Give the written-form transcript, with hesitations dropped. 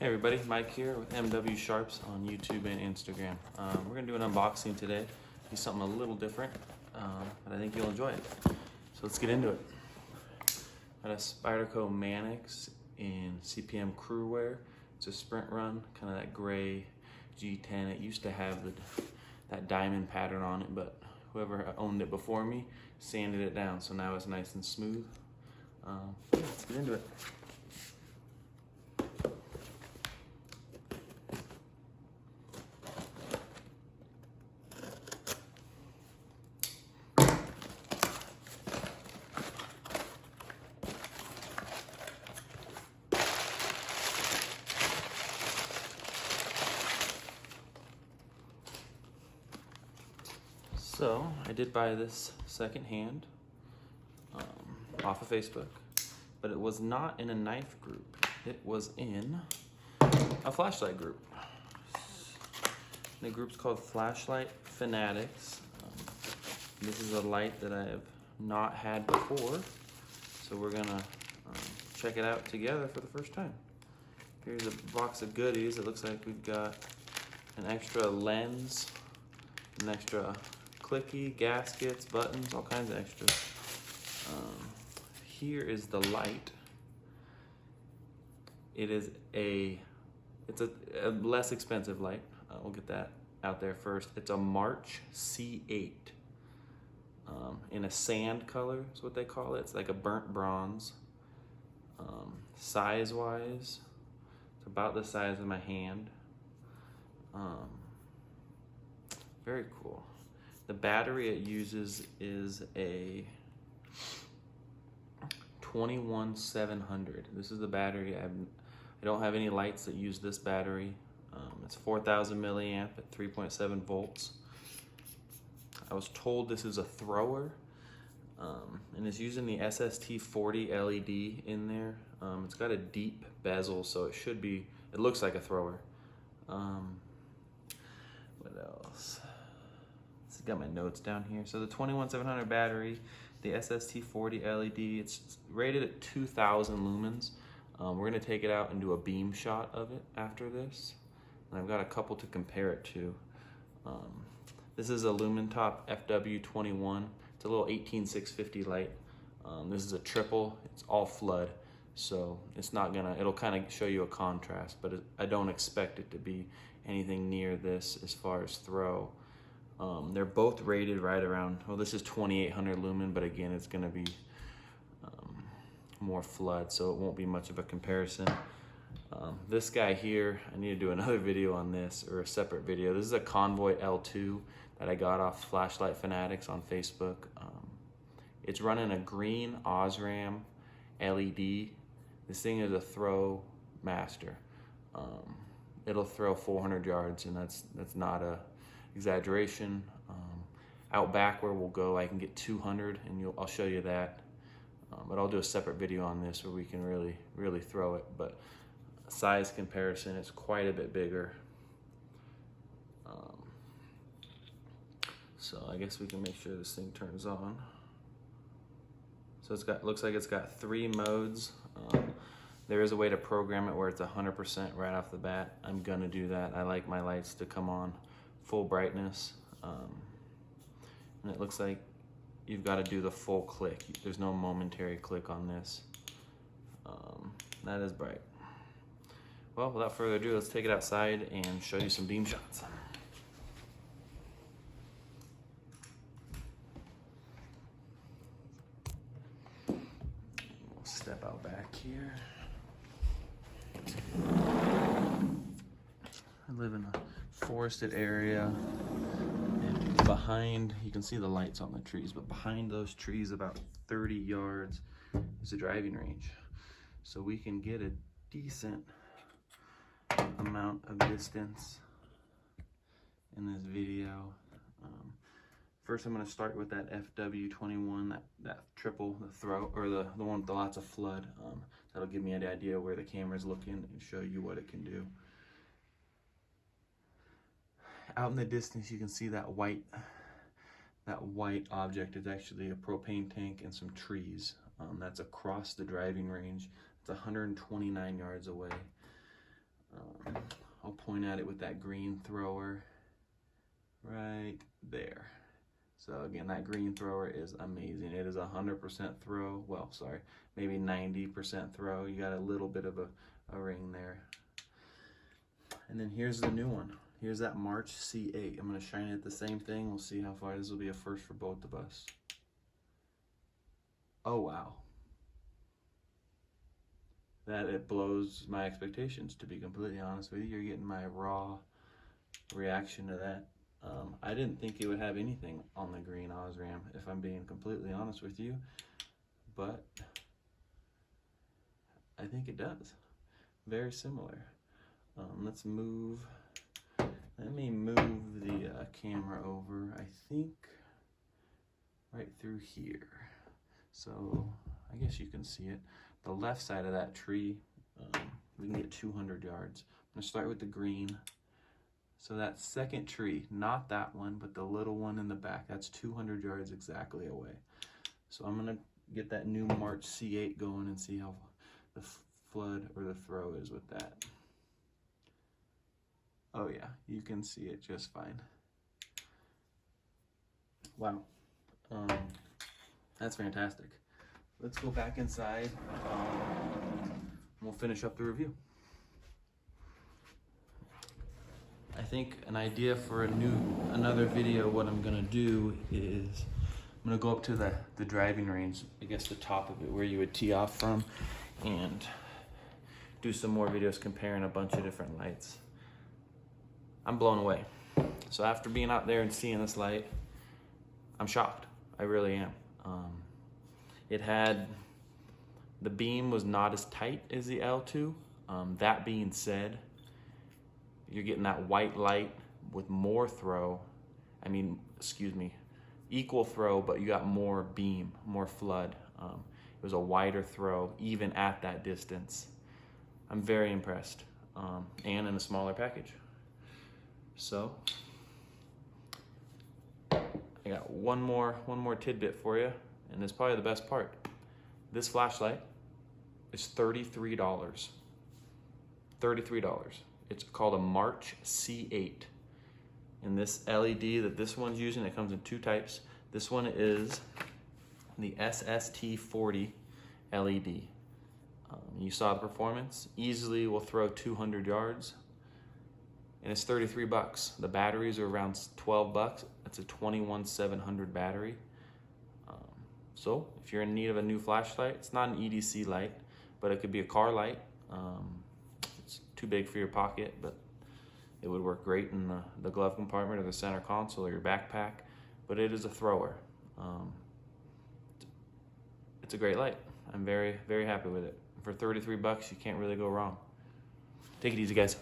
Hey everybody, Mike here with MW Sharps on YouTube and Instagram. We're going to do an unboxing today. Do something a little different, but I think you'll enjoy it. So let's get into it. Got a Spyderco Mannix in CPM crew wear. It's a sprint run, kind of that gray G10. It used to have that diamond pattern on it, but whoever owned it before me sanded it down, so now it's nice and smooth. Let's get into it. So I did buy this secondhand off of Facebook, but it was not in a knife group. It was in a flashlight group. The group's called Flashlight Fanatics. This is a light that I have not had before, so we're gonna check it out together for the first time. Here's a box of goodies. It looks like we've got an extra lens, an extra clicky, gaskets, buttons, all kinds of extras. Here is the light. It's a less expensive light. We'll get that out there first. It's a March C8 in a sand color is what they call it. It's like a burnt bronze. Size-wise, it's about the size of my hand. Very cool. The battery it uses is a 21700. This is the battery. I don't have any lights that use this battery. It's 4000 milliamp at 3.7 volts. I was told this is a thrower, and it's using the SST40 LED in there. It's got a deep bezel, so it looks like a thrower. What else? Got my notes down here. So the 21700 battery, the SST40 LED, it's rated at 2000 lumens. We're gonna take it out and do a beam shot of it after this. And I've got a couple to compare it to. This is a Lumentop FW21. It's a little 18650 light. This is a triple, it's all flood. So it'll kind of show you a contrast, but I don't expect it to be anything near this as far as throw. They're both rated right around, well, this is 2800 lumen, but again, it's gonna be more flood, so it won't be much of a comparison. This guy here, I need to do another video on this, or a separate video. This is a Convoy L2 that I got off Flashlight Fanatics on Facebook. It's running a green Osram LED. This thing is a throw master. It'll throw 400 yards, and that's not a exaggeration. Out back where we'll go, I can get 200, and I'll show you that. But I'll do a separate video on this where we can really throw it. But size comparison, it's quite a bit bigger. So I guess we can make sure this thing turns on. So looks like it's got 3 modes. There is a way to program it where it's 100% right off the bat. I'm gonna do that. I like my lights to come on full brightness, and it looks like you've got to do the full click. There's no momentary click on this. That is bright. Well, without further ado, let's take it outside and show you some beam shots. We'll step out back here. I live in a forested area, and behind, you can see the lights on the trees, but behind those trees about 30 yards is a driving range, so we can get a decent amount of distance in this video. First I'm going to start with that FW21, that triple, the throw, or the one with the lots of flood. That'll give me an idea where the camera's looking and show you what it can do. Out in the distance, you can see that white object is actually a propane tank and some trees. That's across the driving range. It's 129 yards away. I'll point at it with that green thrower right there. So again, that green thrower is amazing. It is 100% throw. Well, sorry, maybe 90% throw. You got a little bit of a ring there. And then here's the new one. Here's that March C8. I'm gonna shine it at the same thing. We'll see how far. This will be a first for both of us. Oh, wow. That it blows my expectations, to be completely honest with you. You're getting my raw reaction to that. I didn't think it would have anything on the green Osram, if I'm being completely honest with you, but I think it does. Very similar. Let me move the camera over, I think, right through here. So I guess you can see it. The left side of that tree, we can get 200 yards. I'm gonna start with the green. So that second tree, not that one, but the little one in the back, that's 200 yards exactly away. So I'm gonna get that new March C8 going and see how the flood or the throw is with that. Oh yeah, you can see it just fine. Wow, that's fantastic. Let's go back inside and we'll finish up the review. I think an idea for another video, what I'm gonna do is I'm gonna go up to the driving range, I guess the top of it where you would tee off from, and do some more videos comparing a bunch of different lights. I'm blown away. So after being out there and seeing this light, I'm shocked. I really am. The beam was not as tight as the L2. That being said, you're getting that white light with more throw. Equal throw, but you got more beam, more flood. It was a wider throw, even at that distance. I'm very impressed, and in a smaller package. So, I got one more tidbit for you, and it's probably the best part. This flashlight is $33. $33. It's called a March C8. And this LED that this one's using, it comes in two types. This one is the SST40 LED. You saw the performance. Easily will throw 200 yards. And it's 33 bucks. The batteries are around 12 bucks. It's a 21700 battery. So if you're in need of a new flashlight, it's not an EDC light, but it could be a car light. It's too big for your pocket, but it would work great in the glove compartment or the center console or your backpack, but it is a thrower. It's a great light. I'm very, very happy with it. For 33 bucks, you can't really go wrong. Take it easy, guys.